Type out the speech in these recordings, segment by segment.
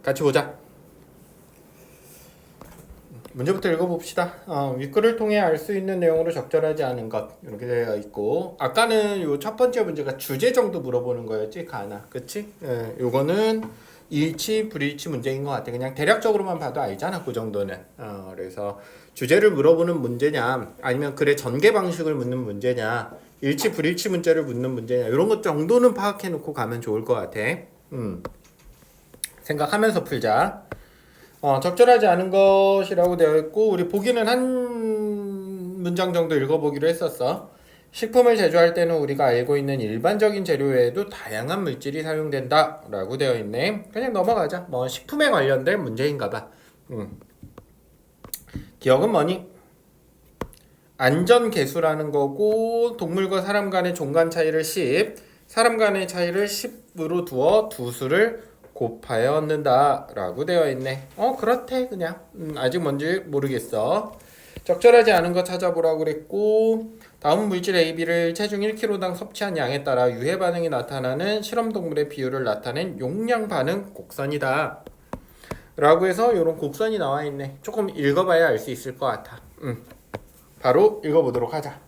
같이 보자. 문제부터 읽어봅시다. 윗글을 통해 알 수 있는 내용으로 적절하지 않은 것 이렇게 되어 있고, 아까는 요 첫 번째 문제가 주제 정도 물어보는 거였지 가나, 그치? 예, 요거는 일치 불일치 문제인 것 같아. 그냥 대략적으로만 봐도 알잖아, 그 정도는. 그래서 주제를 물어보는 문제냐, 아니면 글의 전개 방식을 묻는 문제냐, 일치 불일치 문제를 묻는 문제냐, 이런 것 정도는 파악해 놓고 가면 좋을 것 같아. 생각하면서 풀자. 적절하지 않은 것이라고 되어 있고, 우리 보기는 한 문장 정도 읽어보기로 했었어. 식품을 제조할 때는 우리가 알고 있는 일반적인 재료 외에도 다양한 물질이 사용된다 라고 되어 있네. 그냥 넘어가자. 뭐 식품에 관련된 문제인가 봐. 기억은 뭐니? 안전계수라는 거고, 동물과 사람 간의 종간 차이를 10, 사람 간의 차이를 10으로 두어 두 수를 곱하여 얻는다 라고 되어 있네. 그렇대 그냥. 아직 뭔지 모르겠어. 적절하지 않은 거 찾아보라고 그랬고, 다음 물질 AB를 체중 1kg당 섭취한 양에 따라 유해 반응이 나타나는 실험 동물의 비율을 나타낸 용량 반응 곡선이다 라고 해서 이런 곡선이 나와 있네. 조금 읽어봐야 알 수 있을 것 같아. 바로 읽어보도록 하자.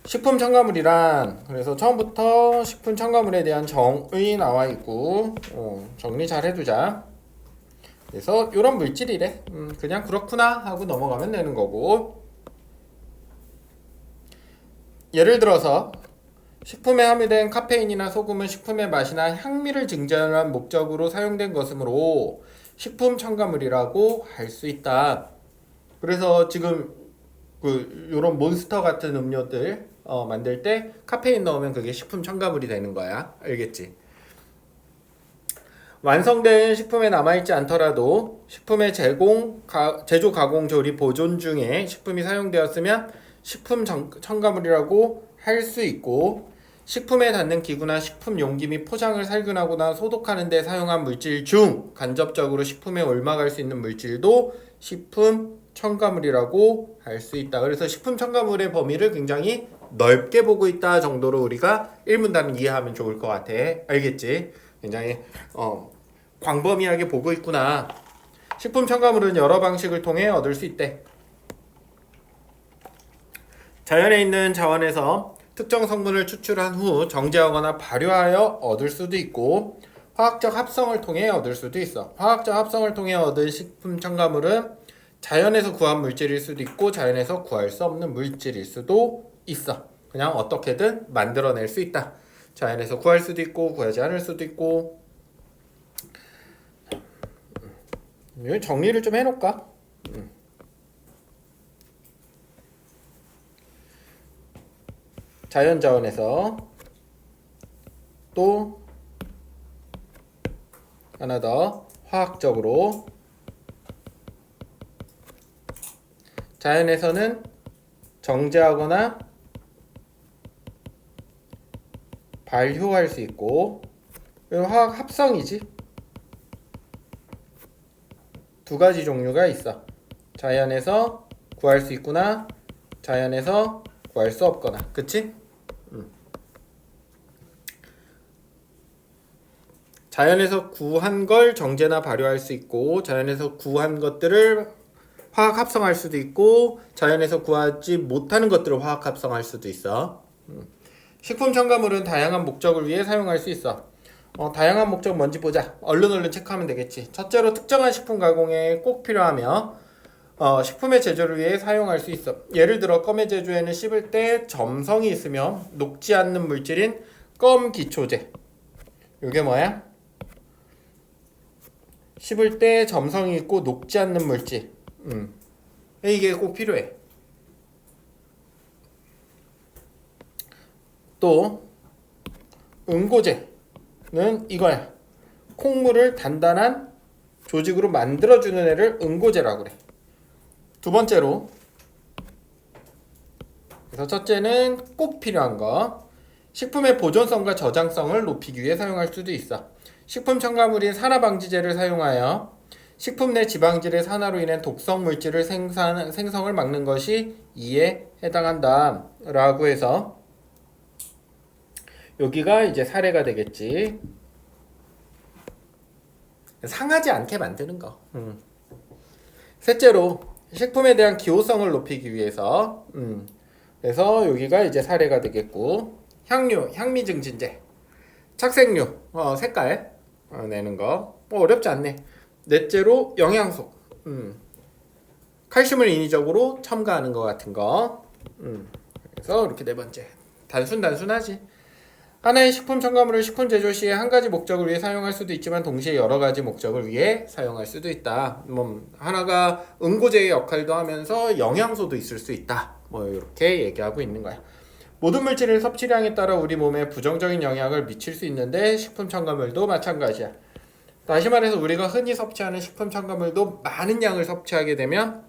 식품 첨가물이란, 그래서 처음부터 식품 첨가물에 대한 정의 나와 있고, 정리 잘 해두자. 그래서 이런 물질이래. 그냥 그렇구나 하고 넘어가면 되는 거고, 예를 들어서 식품에 함유된 카페인이나 소금은 식품의 맛이나 향미를 증진하는 목적으로 사용된 것이므로 식품 첨가물이라고 할 수 있다. 그래서 지금 요런 몬스터 같은 음료들 만들 때 카페인 넣으면 그게 식품 첨가물이 되는 거야. 알겠지? 완성된 식품에 남아있지 않더라도 식품의 제조, 가공, 조리, 보존 중에 식품이 사용되었으면 식품 첨가물이라고 할 수 있고, 식품에 닿는 기구나 식품 용기 및 포장을 살균하거나 소독하는 데 사용한 물질 중 간접적으로 식품에 옮아갈 수 있는 물질도 식품 첨가물이라고 할 수 있다. 그래서 식품 첨가물의 범위를 굉장히 넓게 보고 있다 정도로 우리가 1문단은 이해하면 좋을 것 같아. 알겠지? 굉장히 광범위하게 보고 있구나. 식품 첨가물은 여러 방식을 통해 얻을 수 있대. 자연에 있는 자원에서 특정 성분을 추출한 후 정제하거나 발효하여 얻을 수도 있고, 화학적 합성을 통해 얻을 수도 있어. 화학적 합성을 통해 얻은 식품 첨가물은 자연에서 구한 물질일 수도 있고, 자연에서 구할 수 없는 물질일 수도 있어. 그냥 어떻게든 만들어낼 수 있다. 자연에서 구할 수도 있고, 구하지 않을 수도 있고. 정리를 좀 해놓을까? 자연자원에서, 또 하나 더 화학적으로, 자연에서는 정제하거나 발효할 수 있고, 화학 합성이지. 두 가지 종류가 있어. 자연에서 구할 수 있구나, 자연에서 구할 수 없거나. 그치? 자연에서 구한 걸 정제나 발효할 수 있고, 자연에서 구한 것들을 화학 합성할 수도 있고, 자연에서 구하지 못하는 것들을 화학 합성할 수도 있어. 식품 첨가물은 다양한 목적을 위해 사용할 수 있어. 다양한 목적 뭔지 보자. 얼른 체크하면 되겠지. 첫째로 특정한 식품 가공에 꼭 필요하며 식품의 제조를 위해 사용할 수 있어. 예를 들어 껌의 제조에는 씹을 때 점성이 있으며 녹지 않는 물질인 껌 기초제. 이게 뭐야? 씹을 때 점성이 있고 녹지 않는 물질. 이게 꼭 필요해. 또 응고제는 이거야. 콩물을 단단한 조직으로 만들어주는 애를 응고제라고 그래. 두 번째로, 그래서 첫째는 꼭 필요한 거, 식품의 보존성과 저장성을 높이기 위해 사용할 수도 있어. 식품 첨가물인 산화방지제를 사용하여 식품 내 지방질의 산화로 인한 독성 물질을 생성을 막는 것이 이에 해당한다 라고 해서 여기가 이제 사례가 되겠지. 상하지 않게 만드는 거. 셋째로 식품에 대한 기호성을 높이기 위해서 그래서 여기가 이제 사례가 되겠고, 향료, 향미 증진제, 착색료, 색깔 내는 거 어렵지 않네. 넷째로 영양소, 칼슘을 인위적으로 첨가하는 것 같은 거. 그래서 이렇게 네 번째, 단순하지. 하나의 식품 첨가물을 식품 제조 시에 한 가지 목적을 위해 사용할 수도 있지만 동시에 여러 가지 목적을 위해 사용할 수도 있다. 하나가 응고제의 역할도 하면서 영양소도 있을 수 있다. 이렇게 얘기하고 있는 거야. 모든 물질의 섭취량에 따라 우리 몸에 부정적인 영향을 미칠 수 있는데 식품 첨가물도 마찬가지야. 다시 말해서 우리가 흔히 섭취하는 식품 첨가물도 많은 양을 섭취하게 되면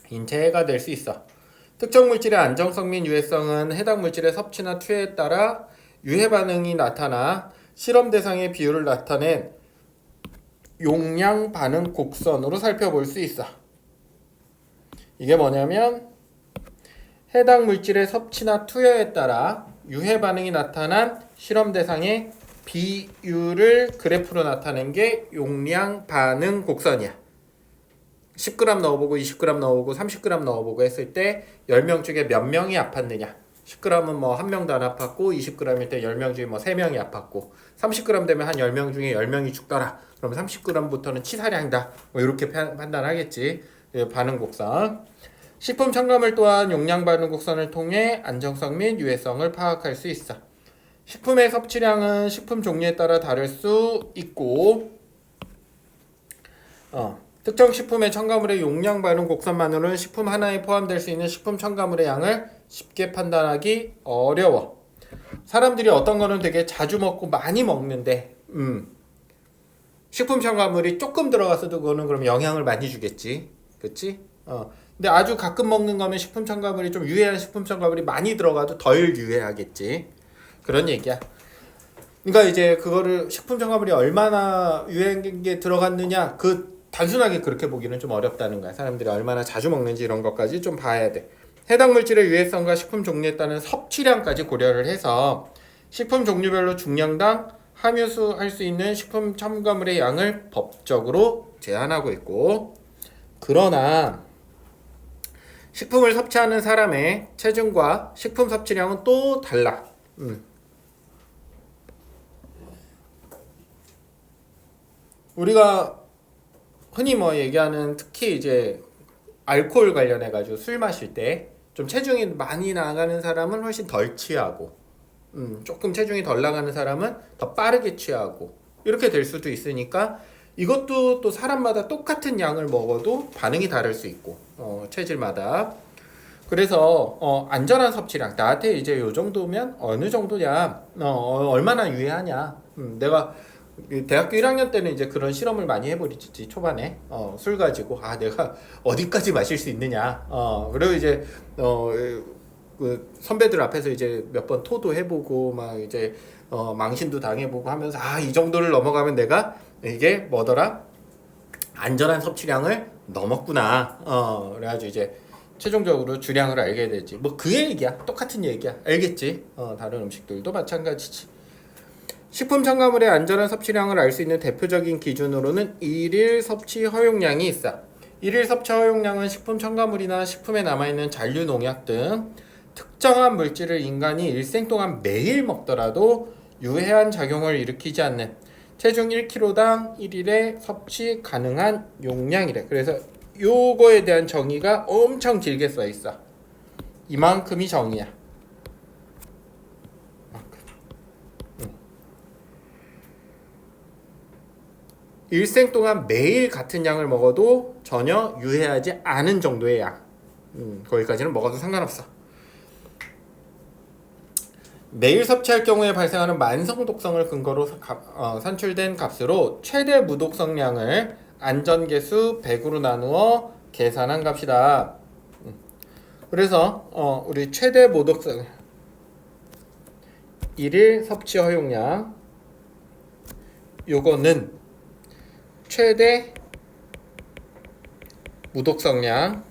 인체에 해가 될 수 있어. 특정 물질의 안정성 및 유해성은 해당 물질의 섭취나 투여에 따라 유해 반응이 나타나 실험 대상의 비율을 나타낸 용량 반응 곡선으로 살펴볼 수 있어. 이게 뭐냐면 해당 물질의 섭취나 투여에 따라 유해 반응이 나타난 실험 대상의 비율을 그래프로 나타낸 게 용량 반응 곡선이야. 10g 넣어보고 20g 넣어보고 30g 넣어보고 했을 때 10명 중에 몇 명이 아팠느냐. 10g은 뭐 한 명도 안 아팠고 20g일 때 10명 중에 뭐 3명이 아팠고 30g 되면 한 10명 중에 10명이 죽더라. 그럼 30g부터는 치사량이다. 이렇게 판단하겠지. 반응 곡선. 식품 첨가물 또한 용량 반응 곡선을 통해 안정성 및 유해성을 파악할 수 있어. 식품의 섭취량은 식품 종류에 따라 다를 수 있고 특정 식품의 첨가물의 용량 반응 곡선만으로는 식품 하나에 포함될 수 있는 식품 첨가물의 양을 쉽게 판단하기 어려워. 사람들이 어떤 거는 되게 자주 먹고 많이 먹는데 식품 첨가물이 조금 들어갔어도 그거는 그럼 영향을 많이 주겠지. 그치? 근데 아주 가끔 먹는 거면 식품 첨가물이 좀 유해한 식품 첨가물이 많이 들어가도 덜 유해하겠지. 그런 얘기야. 그러니까 이제 그거를 식품 첨가물이 얼마나 유해한 게 들어갔느냐 단순하게 그렇게 보기는 좀 어렵다는 거야. 사람들이 얼마나 자주 먹는지 이런 것까지 좀 봐야 돼. 해당 물질의 유해성과 식품 종류에 따른 섭취량까지 고려를 해서 식품 종류별로 중량당 함유할 수 있는 식품 첨가물의 양을 법적으로 제한하고 있고, 그러나 식품을 섭취하는 사람의 체중과 식품 섭취량은 또 달라. 우리가 흔히 얘기하는 특히 이제 알코올 관련해 가지고 술 마실 때 좀 체중이 많이 나가는 사람은 훨씬 덜 취하고 조금 체중이 덜 나가는 사람은 더 빠르게 취하고 이렇게 될 수도 있으니까 이것도 또 사람마다 똑같은 양을 먹어도 반응이 다를 수 있고 체질마다. 그래서 안전한 섭취량, 나한테 이제 요 정도면 어느 정도냐, 얼마나 유해하냐. 내가 대학교 1학년 때는 이제 그런 실험을 많이 해버리지. 초반에 술 가지고 내가 어디까지 마실 수 있느냐. 그리고 이제 그 선배들 앞에서 이제 몇 번 토도 해보고 막 이제 망신도 당해보고 하면서 이 정도를 넘어가면 내가 이게 뭐더라, 안전한 섭취량을 넘었구나. 그래가지고 이제 최종적으로 주량을 알게 되지. 그 얘기야. 똑같은 얘기야. 알겠지? 다른 음식들도 마찬가지지. 식품 첨가물의 안전한 섭취량을 알 수 있는 대표적인 기준으로는 일일 섭취 허용량이 있어. 일일 섭취 허용량은 식품 첨가물이나 식품에 남아있는 잔류 농약 등 특정한 물질을 인간이 일생 동안 매일 먹더라도 유해한 작용을 일으키지 않는 체중 1kg당 1일에 섭취 가능한 용량이래. 그래서 요거에 대한 정의가 엄청 길게 써 있어. 이만큼이 정의야. 일생 동안 매일 같은 양을 먹어도 전혀 유해하지 않은 정도의 양. 거기까지는 먹어도 상관없어. 매일 섭취할 경우에 발생하는 만성 독성을 근거로 산출된 값으로 최대 무독성량을 안전계수 100으로 나누어 계산한 값이다. 그래서 우리 최대 무독성 일일 섭취 허용량, 요거는 최대 무독성량을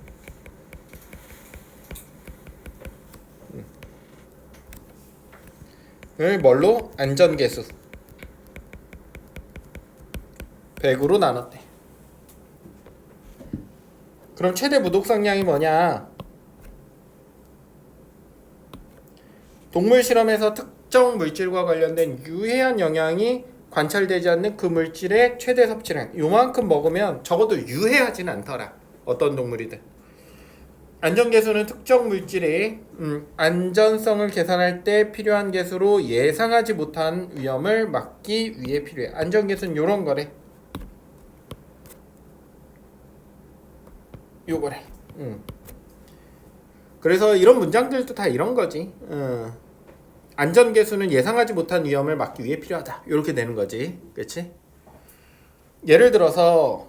뭘로? 안전계수 100으로 나눴대. 그럼 최대 무독성량이 뭐냐? 동물 실험에서 특정 물질과 관련된 유해한 영향이 관찰되지 않는 그 물질의 최대 섭취량. 요만큼 먹으면 적어도 유해하진 않더라. 어떤 동물이든. 안전계수는 특정 물질의 안전성을 계산할 때 필요한 계수로 예상하지 못한 위험을 막기 위해 필요해. 안전계수는 요런 거래. 요거래. 그래서 이런 문장들도 다 이런 거지. 안전계수는 예상하지 못한 위험을 막기 위해 필요하다. 이렇게 되는 거지. 그치? 예를 들어서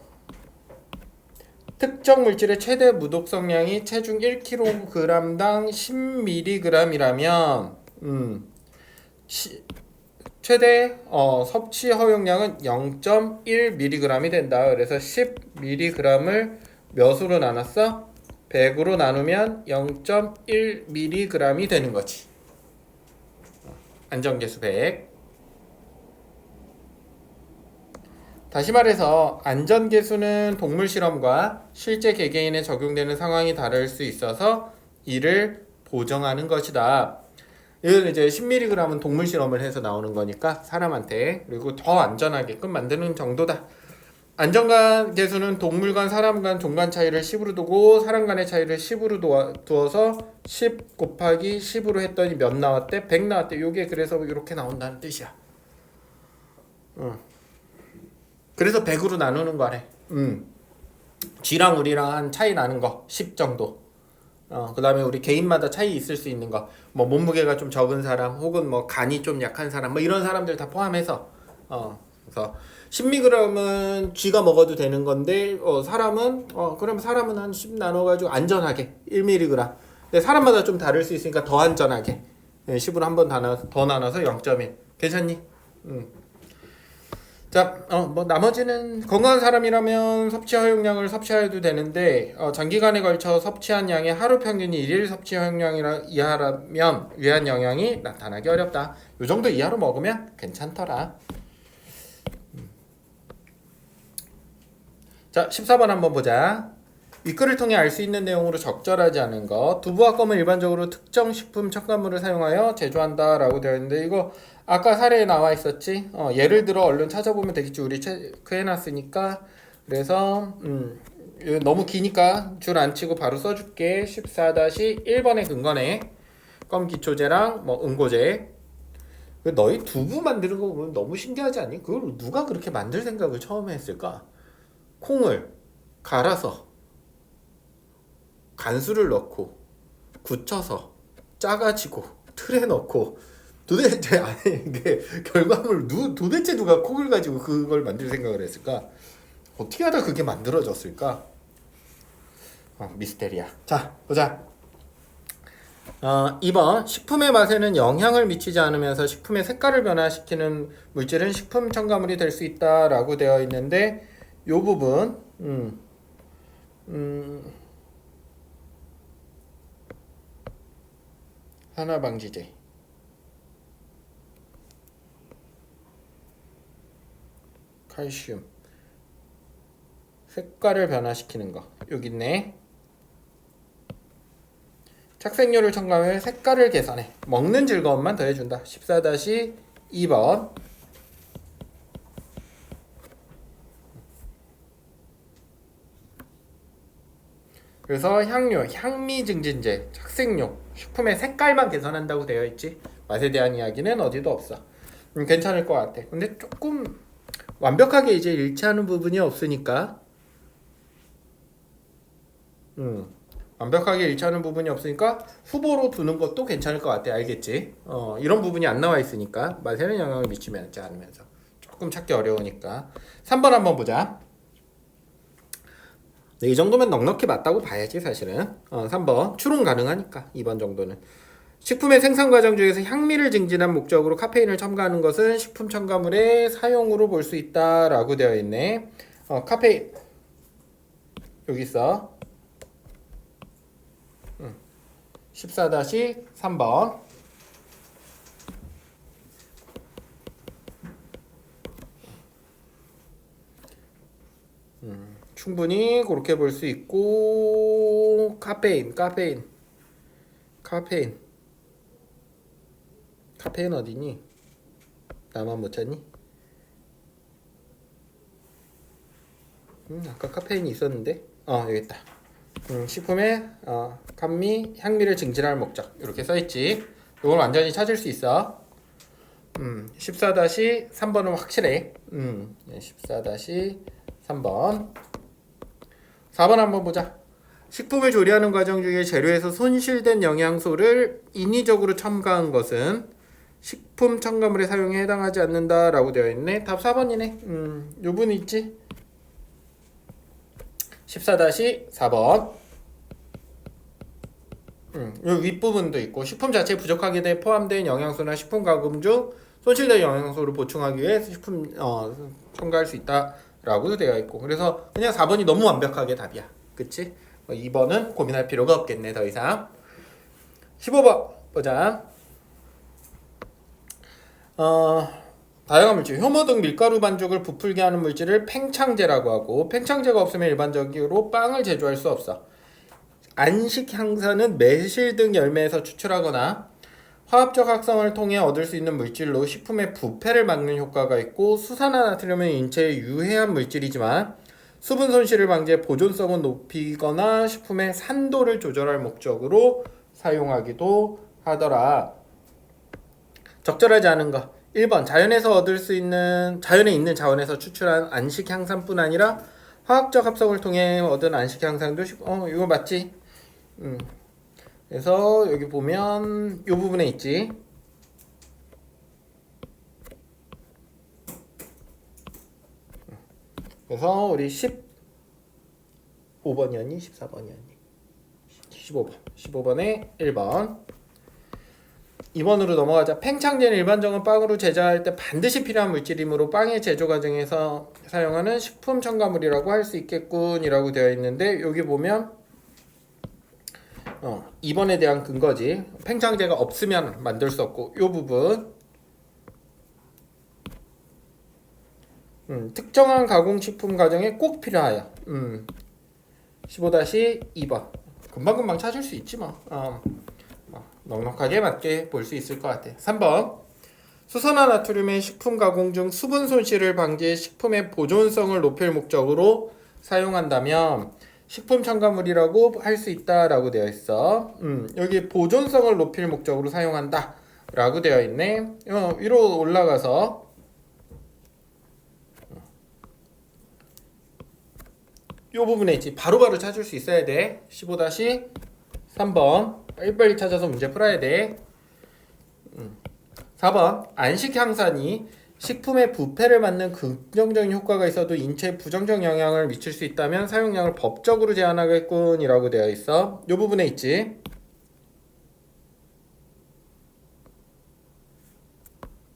특정 물질의 최대 무독성량이 체중 1kg당 10mg이라면 최대 섭취 허용량은 0.1mg이 된다. 그래서 10mg을 몇으로 나눴어? 100으로 나누면 0.1mg이 되는 거지. 안전계수 100. 다시 말해서 안전계수는 동물 실험과 실제 개개인에 적용되는 상황이 다를 수 있어서 이를 보정하는 것이다. 이건 이제 10mg은 동물 실험을 해서 나오는 거니까 사람한테, 그리고 더 안전하게끔 만드는 정도다. 안전 계수는 동물 간 사람 간 종간 차이를 10으로 두고 사람 간의 차이를 10으로 두어서 10 곱하기 10으로 했더니 몇 나왔대? 100 나왔대. 요게 그래서 이렇게 나온다는 뜻이야. 그래서 100으로 나누는 거래. 쥐랑 우리랑 한 차이 나는 거 10 정도. 그 다음에 우리 개인마다 차이 있을 수 있는 거, 뭐 몸무게가 좀 적은 사람, 혹은 뭐 간이 좀 약한 사람, 뭐 이런 사람들 다 포함해서 그래서 10mg은 쥐가 먹어도 되는 건데 사람은 그럼 사람은 한 10 나눠가지고 안전하게 1mg. 근데 사람마다 좀 다를 수 있으니까 더 안전하게 10으로 한 번 더 나눠서 0.1. 괜찮니? 자, 뭐 나머지는 건강한 사람이라면 섭취 허용량을 섭취해도 되는데 장기간에 걸쳐 섭취한 양의 하루 평균이 1일 섭취 허용량 이하라면 유해한 영향이 나타나기 어렵다. 요 정도 이하로 먹으면 괜찮더라. 자, 14번 한번 보자. 윗글을 통해 알 수 있는 내용으로 적절하지 않은 것. 두부와 껌은 일반적으로 특정 식품 첨가물을 사용하여 제조한다 라고 되어 있는데, 이거 아까 사례에 나와 있었지. 예를 들어 얼른 찾아보면 되겠지. 우리 체크해놨으니까. 그래서 이거 너무 기니까 줄 안 치고 바로 써줄게. 14-1번의 근거네. 껌 기초제랑 뭐 응고제. 너희 두부 만드는 거 보면 너무 신기하지 않니? 그걸 누가 그렇게 만들 생각을 처음에 했을까? 콩을 갈아서 간수를 넣고 굳혀서 짜가지고 틀에 넣고, 도대체 아니 이게 결과물 도대체 누가 콩을 가지고 그걸 만들 생각을 했을까? 어떻게 하다 그게 만들어졌을까? 미스테리야. 자, 보자. 2번 식품의 맛에는 영향을 미치지 않으면서 식품의 색깔을 변화시키는 물질은 식품 첨가물이 될 수 있다라고 되어 있는데, 요 부분 산화방지제, 칼슘, 색깔을 변화시키는 거 여기 있네. 착색료를 첨가하면 색깔을 개선해 먹는 즐거움만 더해준다. 14-2번. 그래서 향료, 향미 증진제, 착색료, 식품의 색깔만 개선한다고 되어 있지. 맛에 대한 이야기는 어디도 없어. 괜찮을 것 같아. 근데 조금 완벽하게 이제 일치하는 부분이 없으니까 완벽하게 일치하는 부분이 없으니까 후보로 두는 것도 괜찮을 것 같아. 알겠지? 이런 부분이 안 나와 있으니까 맛에는 영향을 미치지 않으면서 조금 찾기 어려우니까. 3번 한번 보자. 네, 이 정도면 넉넉히 맞다고 봐야지 사실은. 3번 추론 가능하니까. 2번 정도는 식품의 생산 과정 중에서 향미를 증진한 목적으로 카페인을 첨가하는 것은 식품 첨가물의 사용으로 볼 수 있다라고 되어 있네. 카페인 여기 있어. 14-3번. 충분히 그렇게 볼 수 있고 카페인 어디니? 나만 못 찾니? 아까 카페인이 있었는데 여기 있다. 식품에 감미, 향미를 증진할 목적 이렇게 써있지. 이걸 완전히 찾을 수 있어. 14-3번은 확실해. 14-3번 4번 한번 보자. 식품을 조리하는 과정 중에 재료에서 손실된 영양소를 인위적으로 첨가한 것은 식품 첨가물의 사용에 해당하지 않는다 라고 되어 있네. 답 4번이네. 요 부분 있지? 14-4번 요 윗부분도 있고 식품 자체에 부족하게 돼 포함된 영양소나 식품 가공 중 손실된 영양소를 보충하기 위해 식품 첨가할 수 있다 라고 되어 있고 그래서 그냥 4번이 너무 완벽하게 답이야. 그치? 2번은 고민할 필요가 없겠네 더 이상. 15번 보자. 다양한 물질, 효모 등 밀가루 반죽을 부풀게 하는 물질을 팽창제라고 하고 팽창제가 없으면 일반적으로 빵을 제조할 수 없어. 안식 향산은 매실 등 열매에서 추출하거나 화학적 합성을 통해 얻을 수 있는 물질로 식품의 부패를 막는 효과가 있고 수산화나트륨은 인체에 유해한 물질이지만 수분 손실을 방지해 보존성을 높이거나 식품의 산도를 조절할 목적으로 사용하기도 하더라. 적절하지 않은 거 1번 자연에서 얻을 수 있는 자연에 있는 자원에서 추출한 안식 향산뿐 아니라 화학적 합성을 통해 얻은 안식 향산도 이거 맞지? 그래서 여기 보면 이 부분에 있지. 그래서 우리 15번이었니? 14번이었니? 15번에 1번 2번으로 넘어가자. 팽창제는 일반적으로 빵으로 제작할 때 반드시 필요한 물질이므로 빵의 제조 과정에서 사용하는 식품 첨가물이라고 할 수 있겠군 이라고 되어 있는데 여기 보면 2번에 대한 근거지. 팽창제가 없으면 만들 수 없고 이 부분 특정한 가공식품 과정에 꼭 필요하여 15-2번 금방금방 찾을 수 있지 뭐. 넉넉하게 맞게 볼 수 있을 것 같아. 3번 수산화나트륨의 식품 가공 중 수분 손실을 방지해 식품의 보존성을 높일 목적으로 사용한다면 식품 첨가물이라고 할 수 있다라고 되어 있어. 여기 보존성을 높일 목적으로 사용한다 라고 되어 있네. 위로 올라가서 이 부분에 있지. 바로바로 찾을 수 있어야 돼. 15-3번 빨리빨리 찾아서 문제 풀어야 돼. 4번 안식향산이 식품의 부패를 막는 긍정적인 효과가 있어도 인체에 부정적 영향을 미칠 수 있다면 사용량을 법적으로 제한하겠군 이라고 되어 있어. 이 부분에 있지.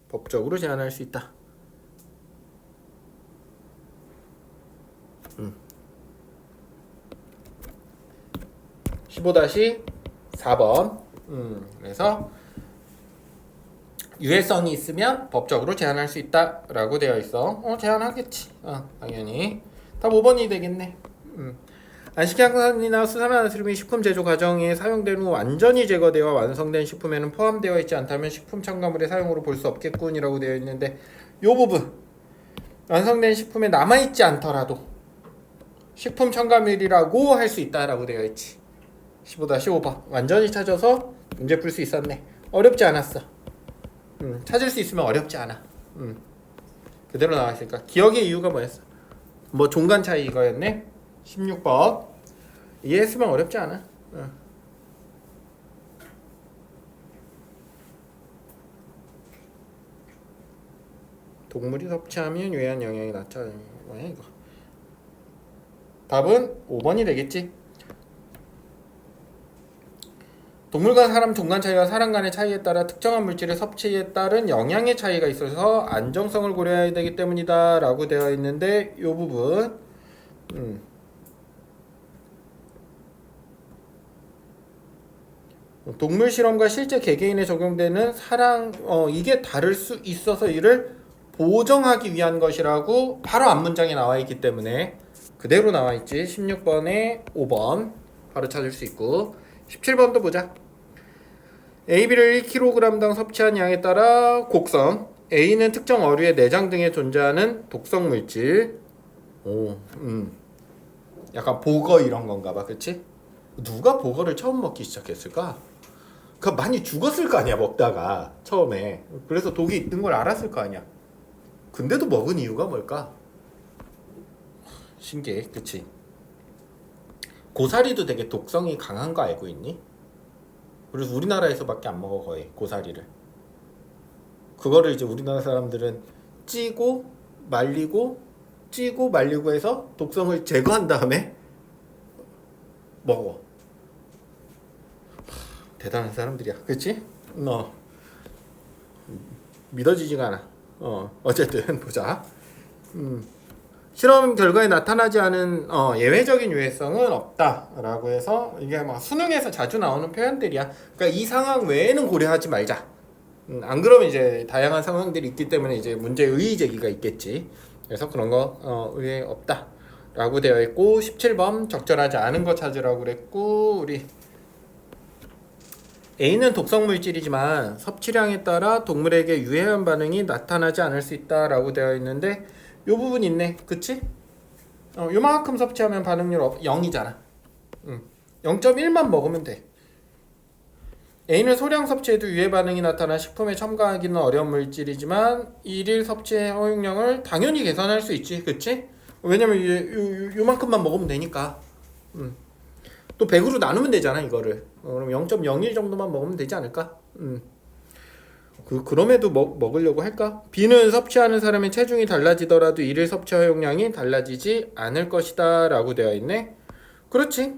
법적으로 제한할 수 있다. 15-4번 그래서 유해성이 있으면 법적으로 제한할 수 있다 라고 되어 있어. 제한하겠지. 당연히 답 5번이 되겠네. 안식향산이나 수산화나트륨이 식품 제조 과정에 사용된 후 완전히 제거되어 완성된 식품에는 포함되어 있지 않다면 식품 첨가물의 사용으로 볼 수 없겠군 이라고 되어 있는데 이 부분 완성된 식품에 남아있지 않더라도 식품 첨가물이라고 할 수 있다라고 되어 있지. 15-5번 완전히 찾아서 문제 풀 수 있었네. 어렵지 않았어. 찾을 수 있으면 어렵지 않아. 그대로 나와있으니까. 기억의 이유가 뭐였어? 뭐 종간 차이 이거였네. 16번 이해했으면 어렵지 않아. 동물이 섭취하면 유해한 영향이 나타나는 거야 이거. 답은 5번이 되겠지. 동물과 사람 종간 차이와 사람 간의 차이에 따라 특정한 물질의 섭취에 따른 영양의 차이가 있어서 안정성을 고려해야 되기 때문이다 라고 되어 있는데 이 부분 동물 실험과 실제 개개인에 적용되는 이게 다를 수 있어서 이를 보정하기 위한 것이라고 바로 앞문장에 나와 있기 때문에 그대로 나와 있지. 16번에 5번 바로 찾을 수 있고 17번도 보자. AB를 1kg당 섭취한 양에 따라 곡선 A는 특정 어류의 내장 등에 존재하는 독성 물질. 약간 보거 이런 건가 봐. 그치? 누가 보거를 처음 먹기 시작했을까? 그 많이 죽었을 거 아니야 먹다가 처음에. 그래서 독이 있는 걸 알았을 거 아니야. 근데도 먹은 이유가 뭘까? 신기해. 그치? 고사리도 되게 독성이 강한 거 알고 있니? 그래서 우리나라에서밖에 안 먹어 거의 고사리를. 그거를 이제 우리나라 사람들은 찌고 말리고 찌고 말리고 해서 독성을 제거한 다음에 먹어. 대단한 사람들이야. 그치? 믿어지지가 않아. 어쨌든 보자. 실험 결과에 나타나지 않은 예외적인 유해성은 없다라고 해서 이게 막 수능에서 자주 나오는 표현들이야. 그러니까 이 상황 외에는 고려하지 말자. 안 그러면 이제 다양한 상황들이 있기 때문에 이제 문제 의의 제기가 있겠지. 그래서 그런 거 의외 없다라고 되어 있고 17번 적절하지 않은 거 찾으라고 그랬고 우리 A는 독성 물질이지만 섭취량에 따라 동물에게 유해한 반응이 나타나지 않을 수 있다라고 되어 있는데 요 부분 있네. 그치? 요만큼 섭취하면 반응률 0이잖아. 0.1만 먹으면 돼. A는 소량 섭취해도 유해 반응이 나타나 식품에 첨가하기는 어려운 물질이지만 일일 섭취의 허용량을 당연히 계산할 수 있지. 그치? 왜냐면 요만큼만 먹으면 되니까. 또 100으로 나누면 되잖아 이거를. 그럼 0.01 정도만 먹으면 되지 않을까? 그럼에도 먹으려고 할까? B는 섭취하는 사람의 체중이 달라지더라도 일일 섭취 허용량이 달라지지 않을 것이다 라고 되어 있네. 그렇지.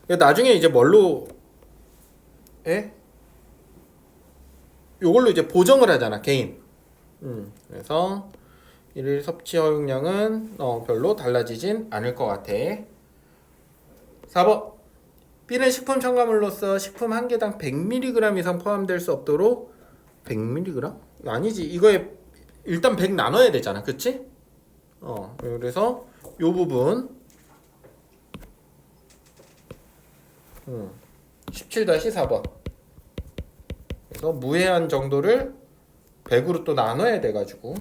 나중에 이제 뭘로 요걸로 이제 보정을 하잖아 개인. 그래서 일일 섭취 허용량은 별로 달라지진 않을 것 같아. 4번 B는 식품 첨가물로서 식품 한 개당 100mg 이상 포함될 수 없도록 100mg? 아니지. 이거에 일단 100 나눠야 되잖아. 그치? 그래서 요 부분 17-4번 그래서 무해한 정도를 100으로 또 나눠야 돼가지고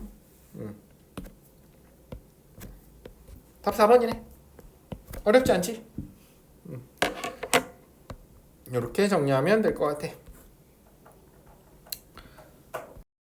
답 4번이네. 어렵지 않지? 이렇게 정리하면 될 것 같아.